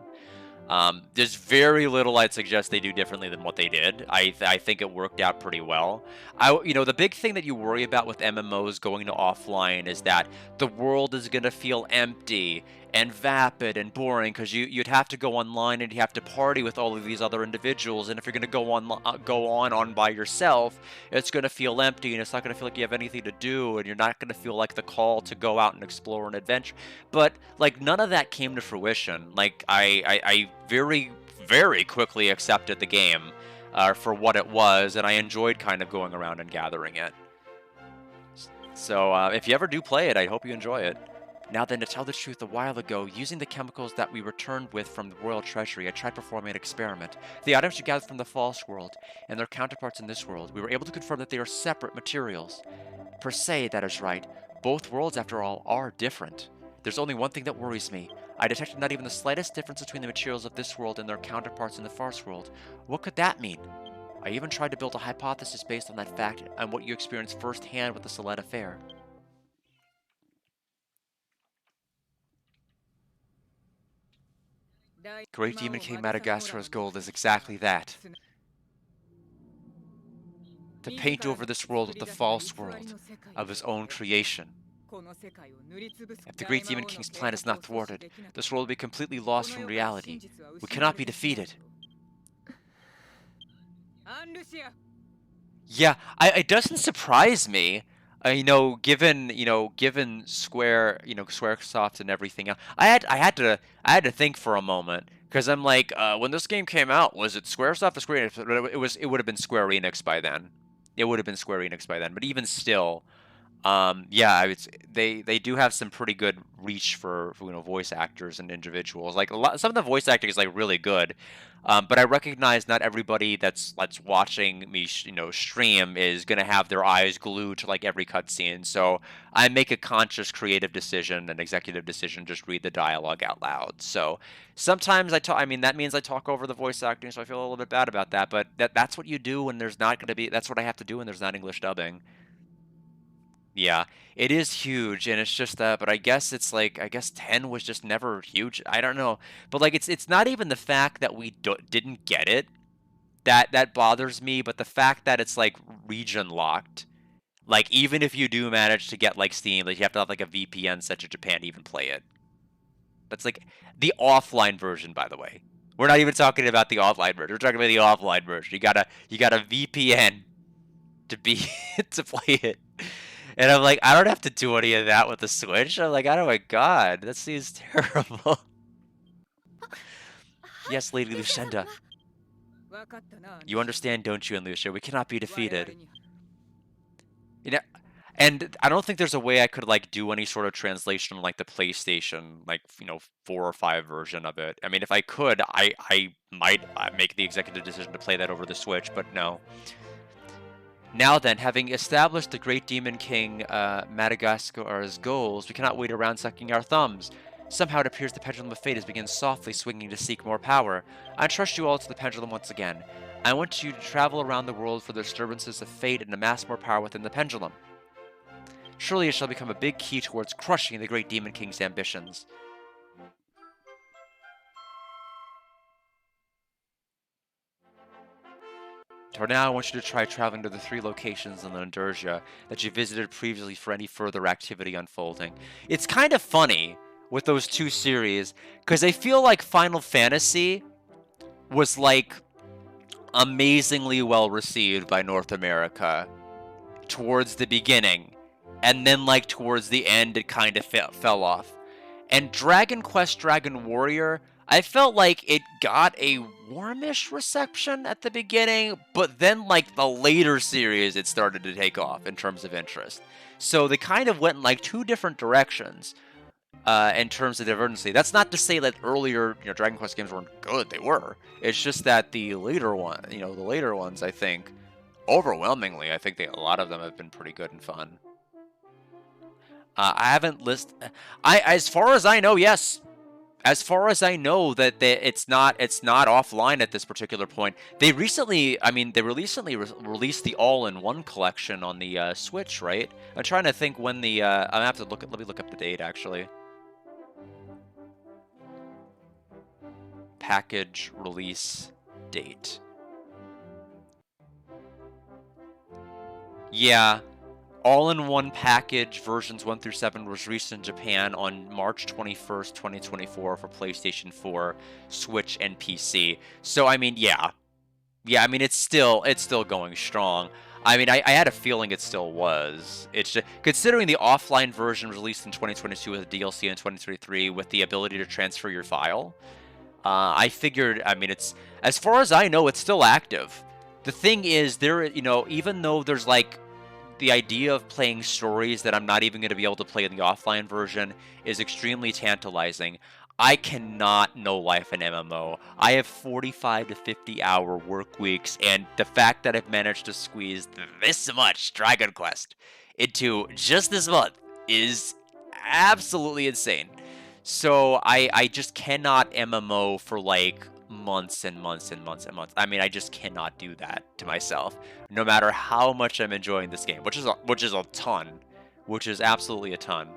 There's very little I'd suggest they do differently than what they did. I think it worked out pretty well. The big thing that you worry about with MMOs going to offline is that the world is gonna feel empty and vapid and boring because you'd have to go online and you have to party with all of these other individuals. And if you're gonna go on by yourself, it's gonna feel empty and it's not gonna feel like you have anything to do, and you're not gonna feel like the call to go out and explore an adventure. But like none of that came to fruition. Like I very very quickly accepted the game for what it was, and I enjoyed kind of going around and gathering it. So if you ever do play it, I hope you enjoy it. Now then, to tell the truth, a while ago, using the chemicals that we returned with from the Royal Treasury, I tried performing an experiment. The items you gathered from the false world and their counterparts in this world, we were able to confirm that they are separate materials. Per se, that is right. Both worlds, after all, are different. There's only one thing that worries me. I detected not even the slightest difference between the materials of this world and their counterparts in the farce world. What could that mean? I even tried to build a hypothesis based on that fact and what you experienced firsthand with the Celette affair. Great Demon King Madagascar's goal is exactly that. To paint over this world with the false world of his own creation. If the Great Demon King's plan is not thwarted, this world will be completely lost from reality. We cannot be defeated. Yeah, it doesn't surprise me. Given Square, SquareSoft and everything else. I had to think for a moment because I'm like, when this game came out, was it SquareSoft or Square Enix? It would have been Square Enix by then. It would have been Square Enix by then. But even still, yeah, they do have some pretty good reach for voice actors and individuals. Like some of the voice acting is like really good, but I recognize not everybody that's watching me, stream is gonna have their eyes glued to like every cutscene. So I make a conscious creative decision, an executive decision, just read the dialogue out loud. So sometimes I talk. I mean, that means I talk over the voice acting, so I feel a little bit bad about that. But that's what you do when there's not gonna be. That's what I have to do when there's not English dubbing. Yeah, it is huge, and it's just that. But I guess it's like I guess 10 was just never huge. I don't know, but like it's not even the fact that we didn't get it that bothers me, but the fact that it's like region locked. Like even if you do manage to get like Steam, like you have to have like a VPN set to Japan to even play it. That's like the offline version, by the way. We're not even talking about the online version. We're talking about the offline version. You got a VPN to be to play it. And I'm like, I don't have to do any of that with the Switch. I'm like, oh my god, that seems terrible. Yes, Lady Lucinda. You understand, don't you, Lucia? We cannot be defeated. You know, and I don't think there's a way I could like do any sort of translation on like the PlayStation, like 4 or 5 version of it. I mean, if I could, I might make the executive decision to play that over the Switch, but no. Now then, having established the great demon king Madagascar's goals, we cannot wait around sucking our thumbs. Somehow it appears the pendulum of fate has begun softly swinging to seek more power. I entrust you all to the pendulum once again. I want you to travel around the world for the disturbances of fate and amass more power within the pendulum. Surely it shall become a big key towards crushing the great demon king's ambitions. For now, I want you to try traveling to the 3 locations in Landurgia that you visited previously for any further activity unfolding. It's kind of funny with those 2 series, because I feel like Final Fantasy was, like, amazingly well received by North America towards the beginning, and then, like, towards the end, it kind of fell off. And Dragon Quest Dragon Warrior, I felt like it got a warmish reception at the beginning, but then, like, the later series, it started to take off in terms of interest. So they kind of went in, like, 2 different directions in terms of divergency. That's not to say that earlier, Dragon Quest games weren't good. They were. It's just that the later ones, I think, overwhelmingly, I think a lot of them have been pretty good and fun. I haven't listed. As far as I know, yes. As far as I know, that it's not offline at this particular point. They recently released the all-in-one collection on the Switch, right? I'm trying to think when the. I have to look. Let me look up the date actually. Package release date. Yeah. All-in-one package versions 1 through 7 was released in Japan on March 21st, 2024 for PlayStation 4, Switch, and PC. So, I mean, yeah. Yeah, I mean, it's still going strong. I mean, I had a feeling it still was. It's just, considering the offline version was released in 2022 with a DLC in 2023 with the ability to transfer your file, I figured, I mean, it's, as far as I know, it's still active. The thing is, even though there's, like, the idea of playing stories that I'm not even going to be able to play in the offline version is extremely tantalizing. I cannot no-life an MMO. I have 45 to 50-hour work weeks, and the fact that I've managed to squeeze this much Dragon Quest into just this month is absolutely insane. So I just cannot MMO for, like, months and months and months and months. I mean, I just cannot do that to myself, no matter how much I'm enjoying this game, which is a ton, which is absolutely a ton.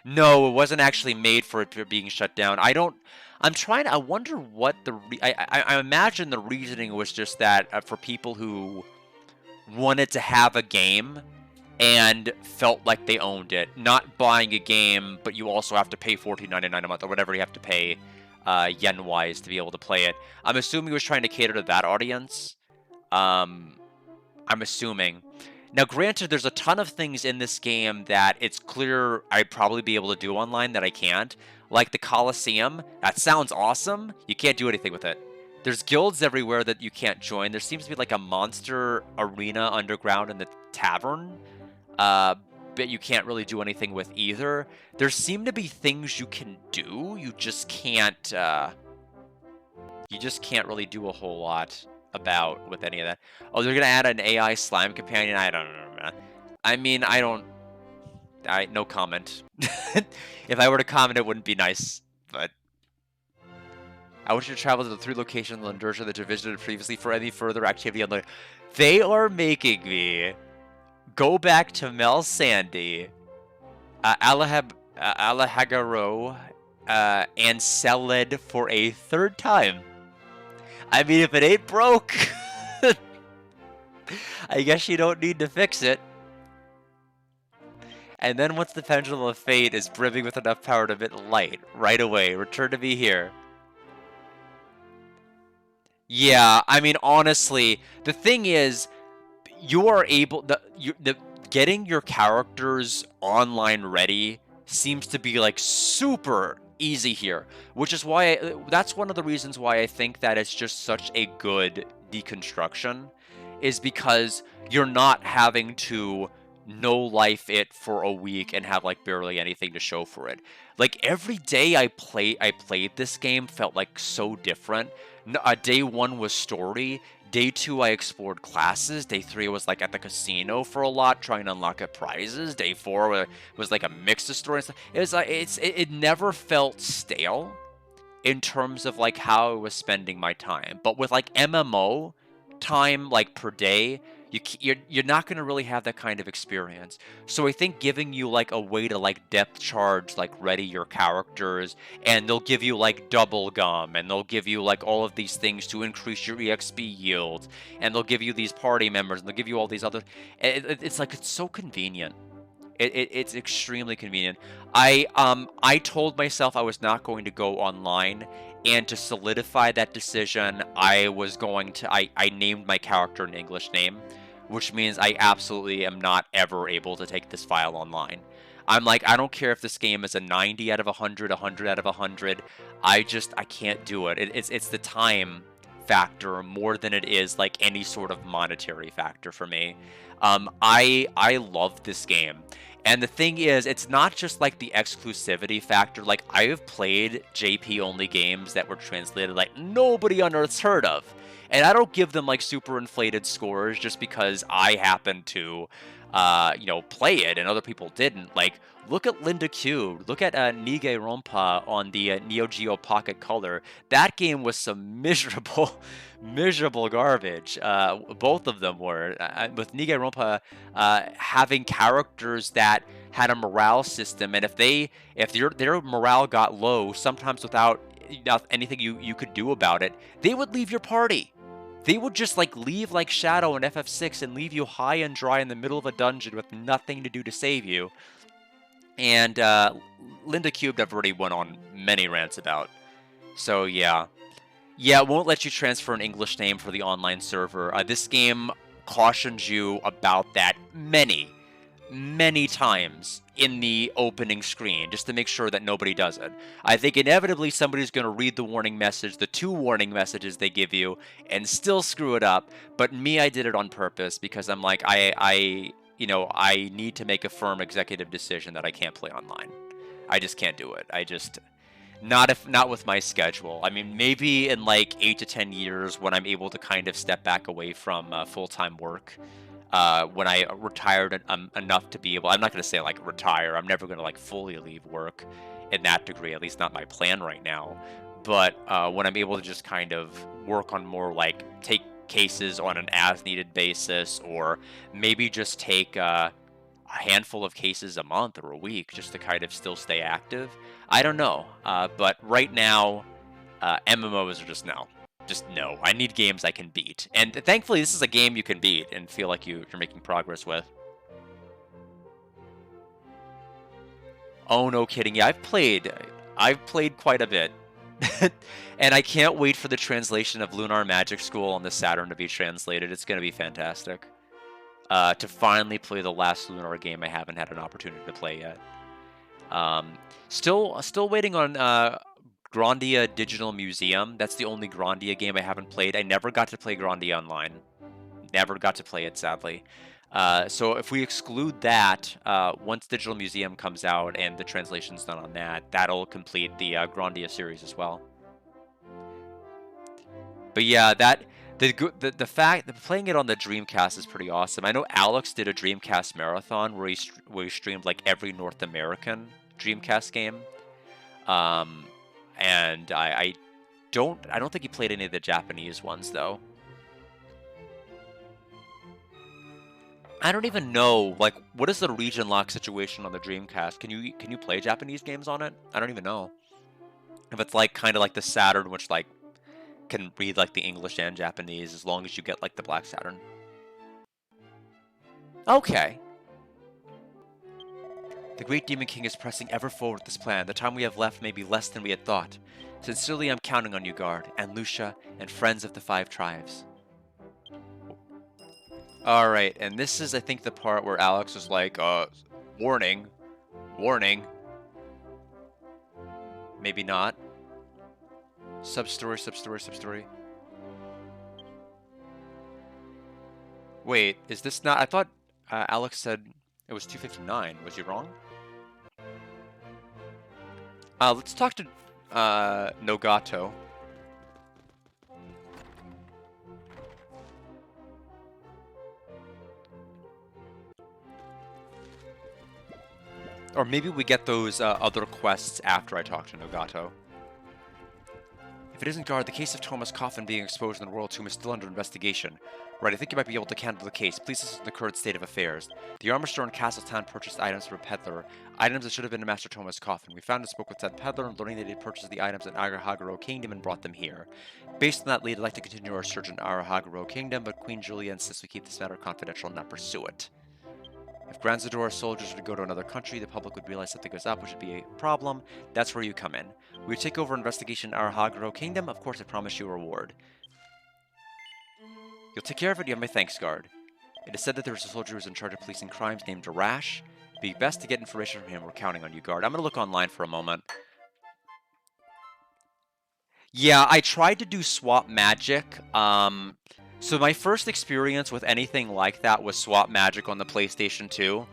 No, it wasn't actually made for it being shut down. I wonder what I imagine the reasoning was just that for people who wanted to have a game and felt like they owned it. Not buying a game, but you also have to pay $14.99 a month, or whatever you have to pay yen-wise to be able to play it. I'm assuming he was trying to cater to that audience. I'm assuming. Now, granted, there's a ton of things in this game that it's clear I'd probably be able to do online that I can't. Like the Coliseum. That sounds awesome. You can't do anything with it. There's guilds everywhere that you can't join. There seems to be like a monster arena underground in the tavern. But you can't really do anything with either. There seem to be things you can do. You just can't really do a whole lot about with any of that. Oh, they're gonna add an AI slime companion. I don't know, man. I mean, no comment. If I were to comment, it wouldn't be nice. But I want you to travel to the 3 locations in Landurgia that you visited previously for any further activity on the. They are making me go back to Mel Sandy, Alahagaro, and Seled for a 3rd time. I mean, if it ain't broke, I guess you don't need to fix it. And then once the Pendulum of Fate is brimming with enough power to emit light, right away, return to me here. Yeah, I mean, honestly, the thing is, you are able getting your characters online ready seems to be like super easy here, which is why that's one of the reasons why I think that it's just such a good deconstruction, is because you're not having to no life it for a week and have like barely anything to show for it. Like every day I played this game felt like so different. Day 1 was story, Day 2, I explored classes. Day 3 was like at the casino for a lot, trying to unlock prizes. Day 4 was like a mix of stories. It was like it never felt stale in terms of like how I was spending my time. But with like MMO time, like per day, you're not gonna really have that kind of experience. So I think giving you like a way to like depth charge, like ready your characters, and they'll give you like double gum, and they'll give you like all of these things to increase your EXP yield, and they'll give you these party members, and they'll give you all these other. It's like it's so convenient. It's extremely convenient. I told myself I was not going to go online, and to solidify that decision, I named my character an English name, which means I absolutely am not ever able to take this file online. I'm like, I don't care if this game is a 90 out of 100, 100 out of 100. I can't do it. It's the time factor more than it is like any sort of monetary factor for me. I love this game. And the thing is, it's not just like the exclusivity factor. Like, I have played JP only games that were translated like nobody on earth's heard of. And I don't give them like super inflated scores just because I happen to, play it and other people didn't. Like, look at Linda Cube. Look at Nige Rompa on the Neo Geo Pocket Color. That game was some miserable, miserable garbage. Both of them were. With Nige Rompa having characters that had a morale system, and if their morale got low, sometimes without anything you could do about it, they would leave your party. They would just like leave like Shadow in FF6 and leave you high and dry in the middle of a dungeon with nothing to do to save you. And Linda Cubed I've already went on many rants about. So yeah. Yeah, it won't let you transfer an English name for the online server. This game cautions you about that many, many times in the opening screen, just to make sure that nobody does it. I think inevitably somebody's going to read the warning message, the 2 warning messages they give you, and still screw it up. But me, I did it on purpose because I'm like, I need to make a firm executive decision that I can't play online. I just can't do it. Not with my schedule. I mean, maybe in like 8 to 10 years when I'm able to kind of step back away from full-time work, when I retired enough to be able, I'm not going to say like retire. I'm never going to like fully leave work in that degree, at least not my plan right now. But when I'm able to just kind of work on more like take cases on an as needed basis, or maybe just take a handful of cases a month or a week just to kind of still stay active. I don't know. But right now, MMOs are just no. Just no. I need games I can beat. And thankfully, this is a game you can beat and feel like you're making progress with. Oh, no kidding. Yeah, I've played quite a bit. And I can't wait for the translation of Lunar Magic School on the Saturn to be translated. It's going to be fantastic. To finally play the last Lunar game I haven't had an opportunity to play yet. Still waiting on Grandia Digital Museum. That's the only Grandia game I haven't played. I never got to play Grandia Online. Never got to play it, sadly. So if we exclude that, once Digital Museum comes out and the translation's done on that, that'll complete the Grandia series as well. But yeah, the fact that playing it on the Dreamcast is pretty awesome. I know Alex did a Dreamcast marathon where he streamed like every North American Dreamcast game. And I don't think he played any of the Japanese ones though. I don't even know, like, what is the region lock situation on the Dreamcast? Can you play Japanese games on it? I don't even know. If it's like kind of like the Saturn, which like can read like the English and Japanese as long as you get like the Black Saturn. Okay. The Great Demon King is pressing ever forward with this plan. The time we have left may be less than we had thought. Sincerely, I'm counting on you, Guard, and Lucia, and friends of the 5 tribes. Alright, and this is, I think, the part where Alex was like, warning. Warning. Maybe not. Sub-story, sub-story, sub-story. Wait, is this not... I thought Alex said it was 259. Was he wrong? Let's talk to Nogato. Or maybe we get those other quests after I talk to Nagato. If it isn't guard, the case of Thomas Coffin being exposed in the Royal Tomb is still under investigation. Right, I think you might be able to handle the case. Please assist in the current state of affairs. The armor store in Castletown purchased items from a peddler. Items that should have been in Master Thomas' coffin. We found and spoke with said peddler and learning that he had purchased the items in Arahagaro Kingdom and brought them here. Based on that lead, I'd like to continue our search in Arahagaro Kingdom, but Queen Julia insists we keep this matter confidential and not pursue it. If Grand Zadora soldiers were to go to another country, the public would realize something goes up, which would be a problem. That's where you come in. We would take over investigation in Arahagaro Kingdom. Of course, I promise you a reward. You'll take care of it, you have my thanks, guard. It is said that there was a soldier who was in charge of policing crimes named Darash. It'd be best to get information from him. We're counting on you, guard. I'm going to look online for a moment. Yeah, I tried to do swap magic. So my first experience with anything like that was swap magic on the PlayStation 2.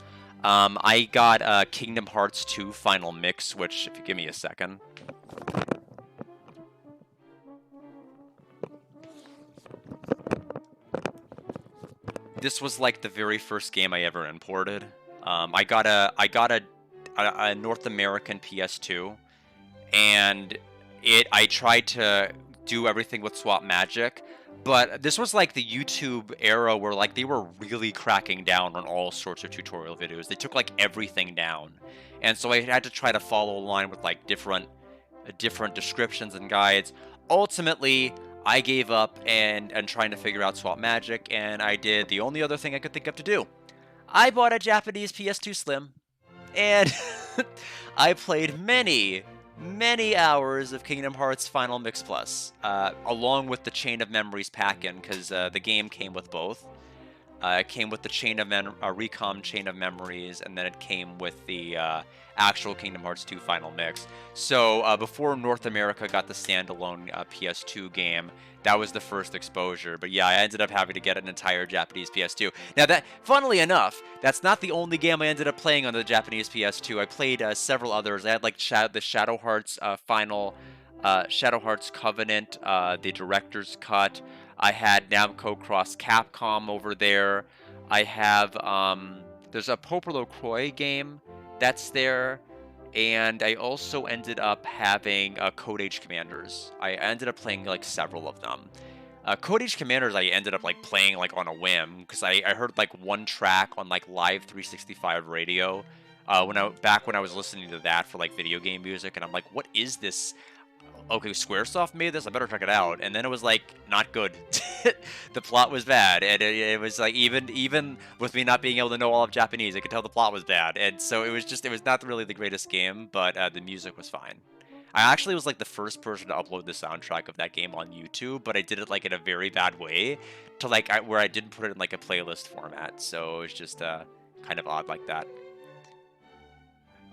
I got Kingdom Hearts 2 Final Mix, which, if you give me a second... This was like the very first game I ever imported. I got a North American PS2, and I tried to do everything with swap magic, but this was like the YouTube era where like they were really cracking down on all sorts of tutorial videos. They took like everything down, and so I had to try to follow a line with like different descriptions and guides. Ultimately, I gave up and trying to figure out swap magic, and I did the only other thing I could think of to do. I bought a Japanese PS2 Slim, and I played many hours of Kingdom Hearts Final Mix Plus, along with the Chain of Memories pack-in, because the game came with both. It came with the Recom Chain of Memories, and then it came with the actual Kingdom Hearts 2 Final Mix. So before North America got the standalone PS2 game, that was the first exposure. But yeah, I ended up having to get an entire Japanese PS2. Now, that, funnily enough, that's not the only game I ended up playing on the Japanese PS2. I played several others. I had like the Shadow Hearts Shadow Hearts Covenant, the Director's Cut. I had Namco Cross Capcom over there. I have, there's a Popolo Croix game that's there. And I also ended up having Code Age Commanders. I ended up playing like several of them. Code Age Commanders I ended up like playing like on a whim, because I heard like one track on like Live 365 radio back when I was listening to that for like video game music, and I'm like, what is this? Okay, Squaresoft made this, I better check it out. And then it was like not good. The plot was bad, and it was like even with me not being able to know all of Japanese, I could tell the plot was bad. And so it was not really the greatest game, but the music was fine. I actually was like the first person to upload the soundtrack of that game on YouTube, but I did it like in a very bad way, to like where I didn't put it in like a playlist format. So it was just kind of odd like that.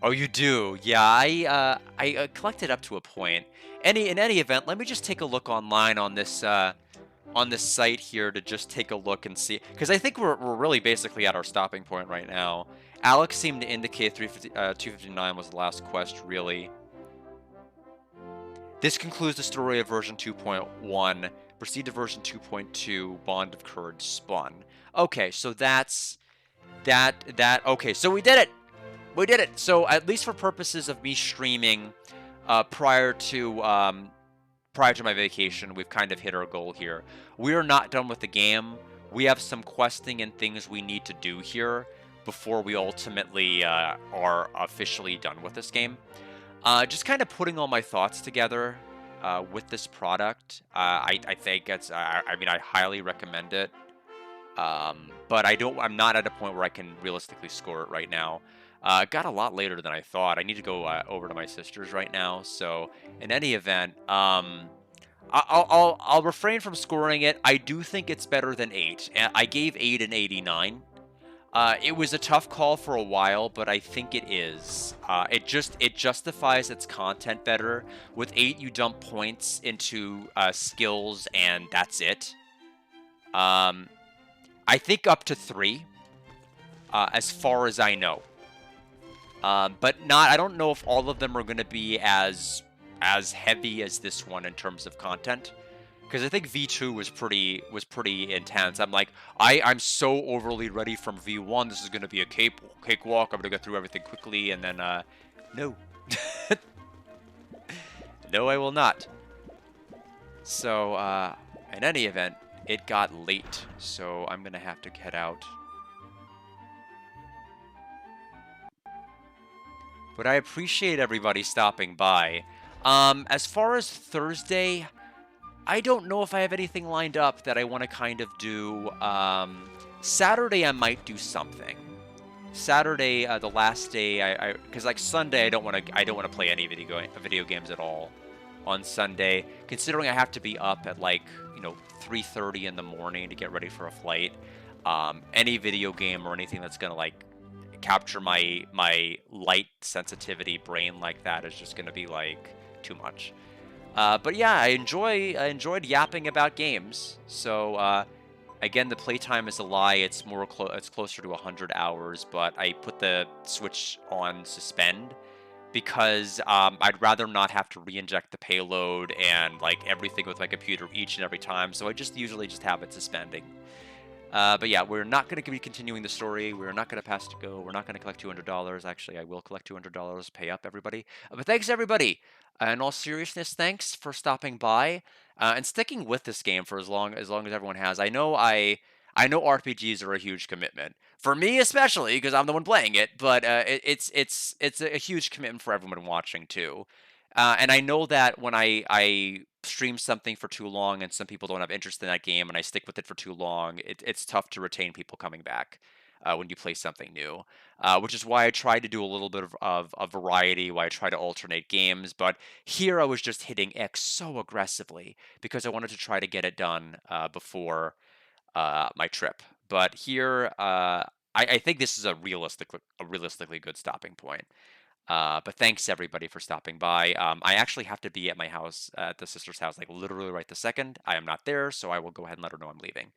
Oh, you do? Yeah, I collected up to a point. In any event, let me just take a look online on this site here to just take a look and see, because I think we're really basically at our stopping point right now. Alex seemed to indicate 259 was the last quest, really. This concludes the story of version 2.1. Proceed to version 2.2, Bond of Courage Spun. Okay, so that's that. Okay, so we did it. We did it. So at least for purposes of me streaming prior to my vacation, we've kind of hit our goal here. We are not done with the game. We have some questing and things we need to do here before we ultimately are officially done with this game. Just kind of putting all my thoughts together with this product. I think it's. I mean, I highly recommend it. But I'm not at a point where I can realistically score it right now. It got a lot later than I thought. I need to go over to my sister's right now. So in any event, I'll refrain from scoring it. I do think it's better than 8. I gave 8 an 89. It was a tough call for a while, but I think it is. It justifies its content better. With 8, you dump points into skills, and that's it. I think up to 3, as far as I know. But I don't know if all of them are going to be as heavy as this one in terms of content. because I think V2 was pretty intense. I'm like, I'm so overly ready from V1. This is gonna be a cakewalk. I'm gonna go through everything quickly, and then no, no, I will not. So in any event, it got late, so I'm gonna have to head out. But I appreciate everybody stopping by. As far as Thursday, I don't know if I have anything lined up that I want to kind of do. Saturday, I might do something. Saturday, the last day, because like Sunday, I don't want to play any video games at all on Sunday. Considering I have to be up at like 3:30 in the morning to get ready for a flight. Any video game or anything that's gonna like capture my light sensitivity brain like that is just gonna be like too much. But yeah, I enjoyed yapping about games. So again, the playtime is a lie. It's closer to 100 hours, but I put the Switch on suspend because I'd rather not have to re-inject the payload and like everything with my computer each and every time. So I just usually just have it suspending. But yeah, we're not going to be continuing the story. We're not going to pass to go. We're not going to collect $200. Actually, I will collect $200. Pay up, everybody. But thanks, everybody. In all seriousness, thanks for stopping by and sticking with this game for as long as everyone has. I know RPGs are a huge commitment for me, especially because I'm the one playing it. But it's a huge commitment for everyone watching too. And I know that when I stream something for too long and some people don't have interest in that game and I stick with it for too long, it's tough to retain people coming back when you play something new. Which is why I try to do a little bit of a variety, why I try to alternate games. But here I was just hitting X so aggressively because I wanted to try to get it done before my trip. But here, I think this is a realistically good stopping point. But thanks everybody for stopping by. I actually have to be at my house, at the sister's house, like literally right this second. I am not there, so I will go ahead and let her know I'm leaving.